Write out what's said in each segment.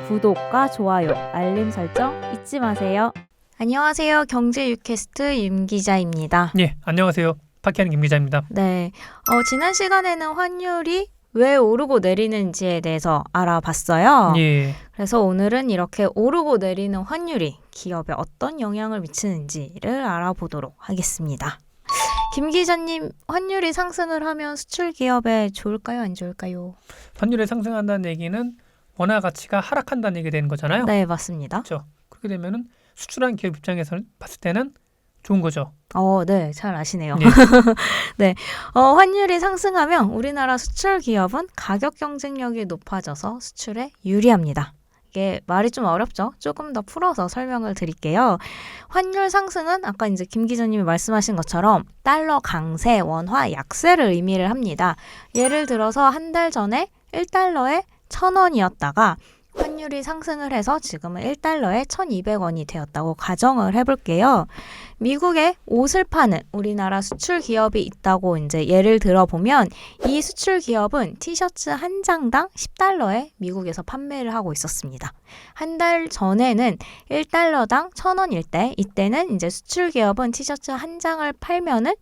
구독과 좋아요, 알림 설정 잊지 마세요. 안녕하세요. 경제 유캐스트 윤 기자입니다. 예, 안녕하세요. 파키하는 김 기자입니다. 네, 지난 시간에는 환율이 왜 오르고 내리는지에 대해서 알아봤어요. 예, 그래서 오늘은 이렇게 오르고 내리는 환율이 기업에 어떤 영향을 미치는지를 알아보도록 하겠습니다. 김 기자님, 환율이 상승을 하면 수출 기업에 좋을까요? 안 좋을까요? 환율이 상승한다는 얘기는 원화 가치가 하락한다는 얘기 되는 거잖아요. 네, 맞습니다. 그렇죠. 그렇게 되면은 수출한 기업 입장에서 봤을 때는 좋은 거죠. 네, 잘 아시네요. 예. 네, 환율이 상승하면 우리나라 수출 기업은 가격 경쟁력이 높아져서 수출에 유리합니다. 이게 말이 좀 어렵죠? 조금 더 풀어서 설명을 드릴게요. 환율 상승은 아까 이제 김 기자님이 말씀하신 것처럼 달러 강세, 원화 약세를 의미를 합니다. 예를 들어서 한 달 전에 1달러에 1,000원이었다가 환율이 상승을 해서 지금은 1달러에 1,200원이 되었다고 가정을 해볼게요. 미국에 옷을 파는 우리나라 수출 기업이 있다고 이제 예를 들어보면 이 수출 기업은 티셔츠 한 장당 10달러에 미국에서 판매를 하고 있었습니다. 한 달 전에는 1달러당 1,000원일 때 이때는 이제 수출 기업은 티셔츠 한 장을 팔면은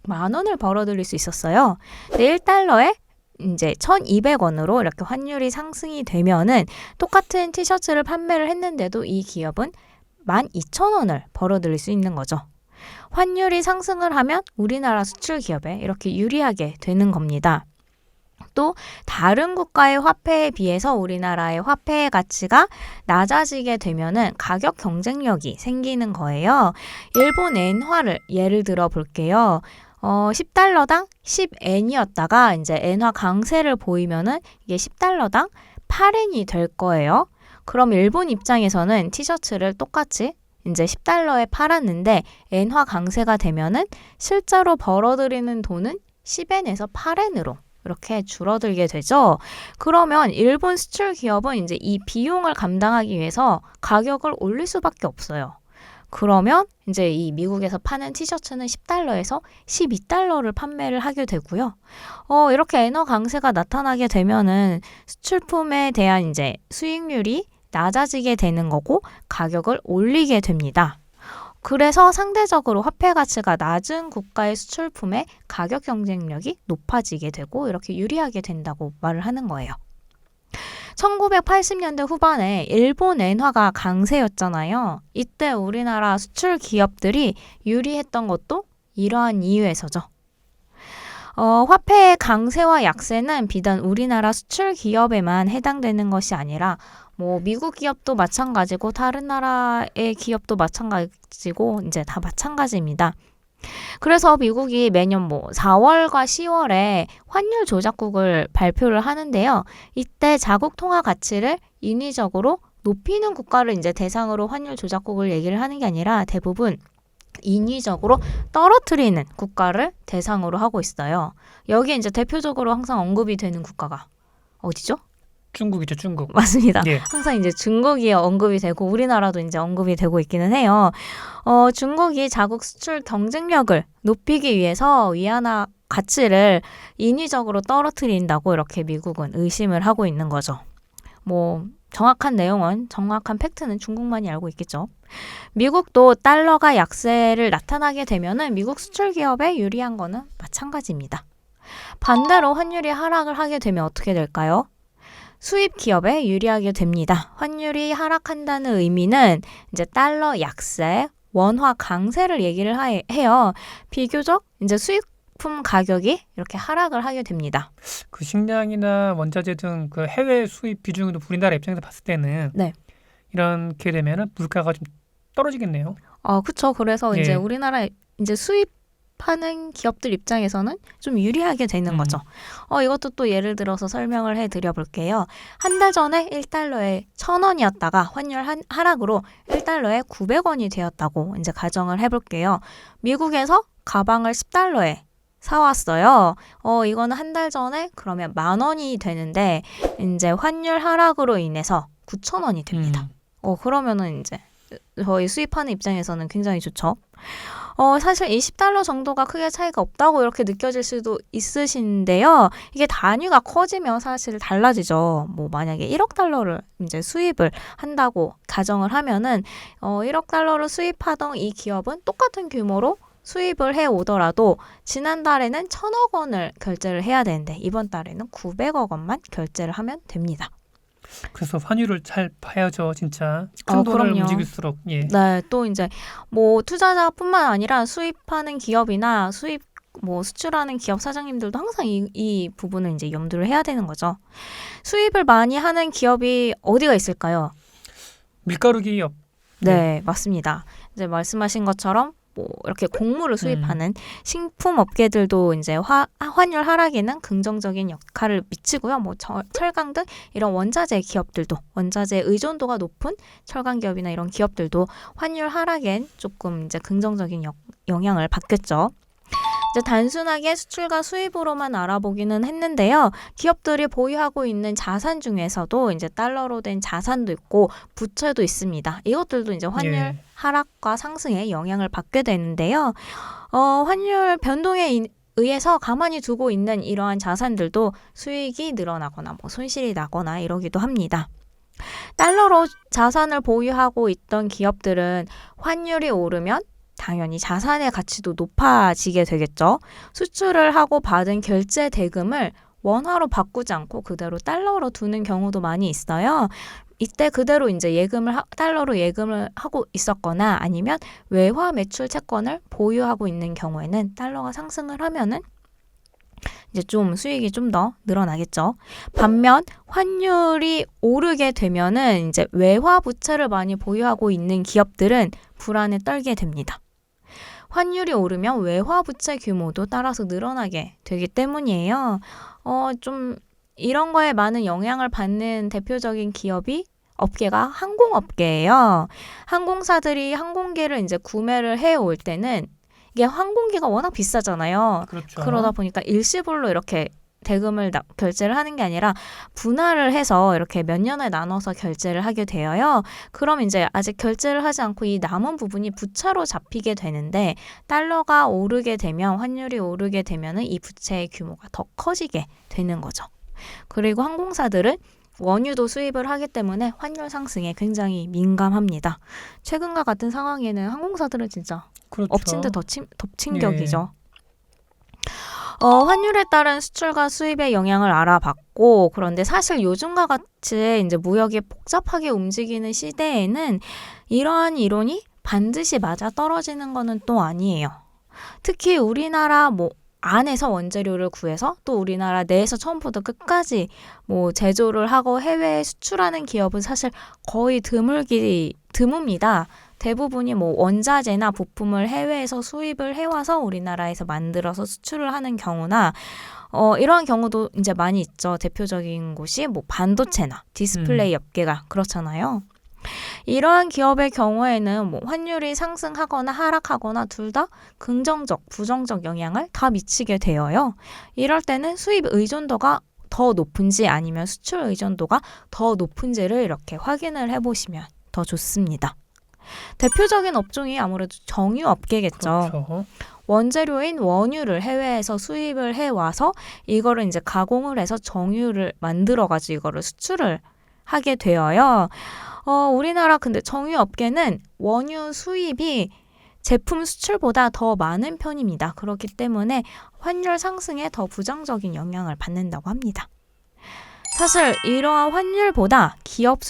10,000원을 벌어들일 수 있었어요. 근데 1달러에 이제 1,200원으로 이렇게 환율이 상승이 되면은 똑같은 티셔츠를 판매를 했는데도 이 기업은 12,000원을 벌어들일 수 있는 거죠. 환율이 상승을 하면 우리나라 수출 기업에 이렇게 유리하게 되는 겁니다. 또 다른 국가의 화폐에 비해서 우리나라의 화폐의 가치가 낮아지게 되면은 가격 경쟁력이 생기는 거예요. 일본 엔화를 예를 들어 볼게요. 10달러당 10엔이었다가 이제 엔화 강세를 보이면은 이게 10달러당 8엔이 될 거예요. 그럼 일본 입장에서는 티셔츠를 똑같이 이제 10달러에 팔았는데 엔화 강세가 되면은 실제로 벌어들이는 돈은 10엔에서 8엔으로 이렇게 줄어들게 되죠. 그러면 일본 수출 기업은 이제 이 비용을 감당하기 위해서 가격을 올릴 수밖에 없어요. 그러면 이제 이 미국에서 파는 티셔츠는 10달러에서 12달러를 판매를 하게 되고요. 이렇게 엔화 강세가 나타나게 되면은 수출품에 대한 이제 수익률이 낮아지게 되는 거고 가격을 올리게 됩니다. 그래서 상대적으로 화폐 가치가 낮은 국가의 수출품의 가격 경쟁력이 높아지게 되고 이렇게 유리하게 된다고 말을 하는 거예요. 1980년대 후반에 일본 엔화가 강세였잖아요. 이때 우리나라 수출 기업들이 유리했던 것도 이러한 이유에서죠. 화폐의 강세와 약세는 비단 우리나라 수출 기업에만 해당되는 것이 아니라 미국 기업도 마찬가지고 다른 나라의 기업도 마찬가지고 이제 다 마찬가지입니다. 그래서 미국이 매년 4월과 10월에 환율 조작국을 발표를 하는데요. 이때 자국 통화 가치를 인위적으로 높이는 국가를 이제 대상으로 환율 조작국을 얘기를 하는 게 아니라 대부분 인위적으로 떨어뜨리는 국가를 대상으로 하고 있어요. 여기에 이제 대표적으로 항상 언급이 되는 국가가 어디죠? 중국이죠, 중국. 맞습니다. 예. 항상 이제 중국이 언급이 되고 우리나라도 이제 언급이 되고 있기는 해요. 중국이 자국 수출 경쟁력을 높이기 위해서 위안화 가치를 인위적으로 떨어뜨린다고 이렇게 미국은 의심을 하고 있는 거죠. 정확한 내용은, 정확한 팩트는 중국만이 알고 있겠죠. 미국도 달러가 약세를 나타나게 되면은 미국 수출 기업에 유리한 거는 마찬가지입니다. 반대로 환율이 하락을 하게 되면 어떻게 될까요? 수입 기업에 유리하게 됩니다. 환율이 하락한다는 의미는 이제 달러 약세, 원화 강세를 얘기를 해요. 비교적 이제 수입품 가격이 이렇게 하락을 하게 됩니다. 그 식량이나 원자재 등 그 해외 수입 비중이 우리나라 입장에서 봤을 때는 네. 이렇게 되면은 물가가 좀 떨어지겠네요. 그렇죠. 그래서 예. 이제 우리나라 이제 수입하는 기업들 입장에서는 좀 유리하게 되는 거죠. 이것도 또 예를 들어서 설명을 해드려 볼게요. 한 달 전에 1달러에 1,000원이었다가 환율 하락으로 1달러에 900원이 되었다고 이제 가정을 해볼게요. 미국에서 가방을 10달러에 사왔어요. 이거는 한 달 전에 그러면 10,000원이 되는데 이제 환율 하락으로 인해서 9,000원이 됩니다. 그러면은 이제 저희 수입하는 입장에서는 굉장히 좋죠. 사실 20달러 정도가 크게 차이가 없다고 이렇게 느껴질 수도 있으신데요. 이게 단위가 커지면 사실 달라지죠. 뭐 만약에 1억 달러를 이제 수입을 한다고 가정을 하면은 1억 달러를 수입하던 이 기업은 똑같은 규모로 수입을 해 오더라도 지난달에는 1,000억 원을 결제를 해야 되는데 이번 달에는 900억 원만 결제를 하면 됩니다. 그래서 환율을 잘 봐야죠, 진짜. 큰 돈을 그럼요. 움직일수록. 예. 네, 또 이제 뭐 투자자뿐만 아니라 수입하는 기업이나 수출하는 기업 사장님들도 항상 이 부분을 이제 염두를 해야 되는 거죠. 수입을 많이 하는 기업이 어디가 있을까요? 밀가루 기업. 네, 맞습니다. 이제 말씀하신 것처럼 뭐 이렇게 곡물을 수입하는 식품 업계들도 이제 환율 하락에는 긍정적인 역할을 미치고요. 뭐 철강 등 이런 원자재 기업들도 원자재 의존도가 높은 철강 기업이나 이런 기업들도 환율 하락엔 조금 이제 긍정적인 영향을 받겠죠. 이제 단순하게 수출과 수입으로만 알아보기는 했는데요. 기업들이 보유하고 있는 자산 중에서도 이제 달러로 된 자산도 있고 부채도 있습니다. 이것들도 이제 환율 예. 하락과 상승에 영향을 받게 되는데요. 환율 변동에 의해서 가만히 두고 있는 이러한 자산들도 수익이 늘어나거나 뭐 손실이 나거나 이러기도 합니다. 달러로 자산을 보유하고 있던 기업들은 환율이 오르면 당연히 자산의 가치도 높아지게 되겠죠. 수출을 하고 받은 결제 대금을 원화로 바꾸지 않고 그대로 달러로 두는 경우도 많이 있어요. 이때 그대로 이제 달러로 예금을 하고 있었거나 아니면 외화 매출 채권을 보유하고 있는 경우에는 달러가 상승을 하면은 이제 좀 수익이 좀 더 늘어나겠죠. 반면 환율이 오르게 되면은 이제 외화 부채를 많이 보유하고 있는 기업들은 불안에 떨게 됩니다. 환율이 오르면 외화 부채 규모도 따라서 늘어나게 되기 때문이에요. 좀 이런 거에 많은 영향을 받는 대표적인 업계가 항공업계예요. 항공사들이 항공기를 이제 구매를 해올 때는 이게 항공기가 워낙 비싸잖아요. 그렇죠. 그러다 보니까 일시불로 이렇게 대금을 결제를 하는 게 아니라 분할을 해서 이렇게 몇 년에 나눠서 결제를 하게 되어요. 그럼 이제 아직 결제를 하지 않고 이 남은 부분이 부채로 잡히게 되는데 달러가 오르게 되면 환율이 오르게 되면은 이 부채의 규모가 더 커지게 되는 거죠. 그리고 항공사들은 원유도 수입을 하기 때문에 환율 상승에 굉장히 민감합니다. 최근과 같은 상황에는 항공사들은 진짜 그렇죠. 엎친 데 덮친 격이죠. 환율에 따른 수출과 수입의 영향을 알아봤고, 그런데 사실 요즘과 같이 이제 무역이 복잡하게 움직이는 시대에는 이러한 이론이 반드시 맞아 떨어지는 거는 또 아니에요. 특히 우리나라 안에서 원재료를 구해서 또 우리나라 내에서 처음부터 끝까지 제조를 하고 해외에 수출하는 기업은 사실 거의 드뭅니다. 대부분이 원자재나 부품을 해외에서 수입을 해와서 우리나라에서 만들어서 수출을 하는 경우나 이러한 경우도 이제 많이 있죠. 대표적인 곳이 반도체나 디스플레이 업계가 그렇잖아요. 이러한 기업의 경우에는 환율이 상승하거나 하락하거나 둘 다 긍정적, 부정적 영향을 다 미치게 되어요. 이럴 때는 수입 의존도가 더 높은지 아니면 수출 의존도가 더 높은지를 이렇게 확인을 해보시면 더 좋습니다. 대표적인 업종이 아무래도 정유업계겠죠. 그렇죠. 원재료인 원유를 해외에서 수입을 해와서 이거를 이제 가공을 해서 정유를 만들어가지고 이거를 수출을 하게 되어요. 우리나라 근데 정유업계는 원유 수입이 제품 수출보다 더 많은 편입니다. 그렇기 때문에 환율 상승에 더 부정적인 영향을 받는다고 합니다. 사실 이러한 환율보다 기업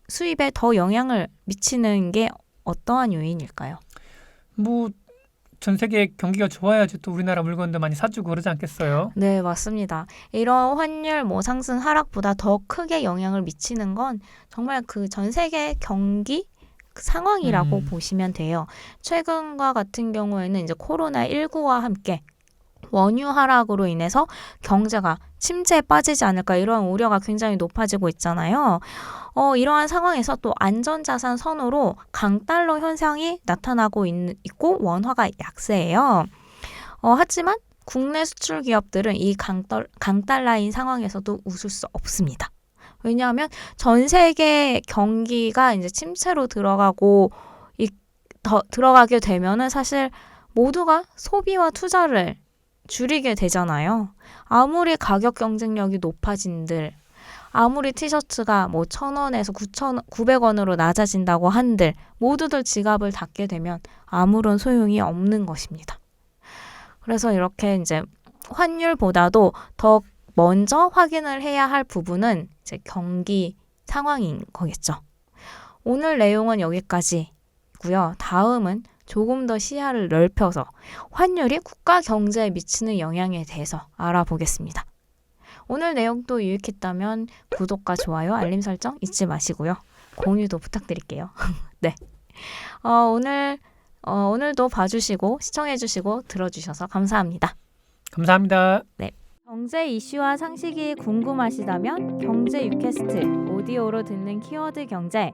수입에 더 영향을 미치는 게 어떠한 요인일까요? 전 세계 경기가 좋아야지 또 우리나라 물건도 많이 사주고 그러지 않겠어요? 네, 맞습니다. 이런 환율 상승 하락보다 더 크게 영향을 미치는 건 정말 그 전 세계 경기 상황이라고 보시면 돼요. 최근과 같은 경우에는 이제 코로나19와 함께 원유 하락으로 인해서 경제가 침체에 빠지지 않을까 이런 우려가 굉장히 높아지고 있잖아요. 이러한 상황에서 또 안전자산 선호로 강달러 현상이 나타나고 있고 원화가 약세예요. 하지만 국내 수출 기업들은 이 강달러인 상황에서도 웃을 수 없습니다. 왜냐하면 전 세계 경기가 이제 침체로 들어가고 들어가게 되면은 사실 모두가 소비와 투자를 줄이게 되잖아요. 아무리 가격 경쟁력이 높아진들, 아무리 티셔츠가 뭐 1,000원에서 900원으로 낮아진다고 한들 모두들 지갑을 닫게 되면 아무런 소용이 없는 것입니다. 그래서 이렇게 이제 환율보다도 더 먼저 확인을 해야 할 부분은 이제 경기 상황인 거겠죠. 오늘 내용은 여기까지고요. 다음은 조금 더 시야를 넓혀서 환율이 국가 경제에 미치는 영향에 대해서 알아보겠습니다. 오늘 내용도 유익했다면 구독과 좋아요, 알림 설정 잊지 마시고요. 공유도 부탁드릴게요. 네. 오늘도 봐주시고 시청해주시고 들어주셔서 감사합니다. 감사합니다. 네. 경제 이슈와 상식이 궁금하시다면 경제 유캐스트 오디오로 듣는 키워드 경제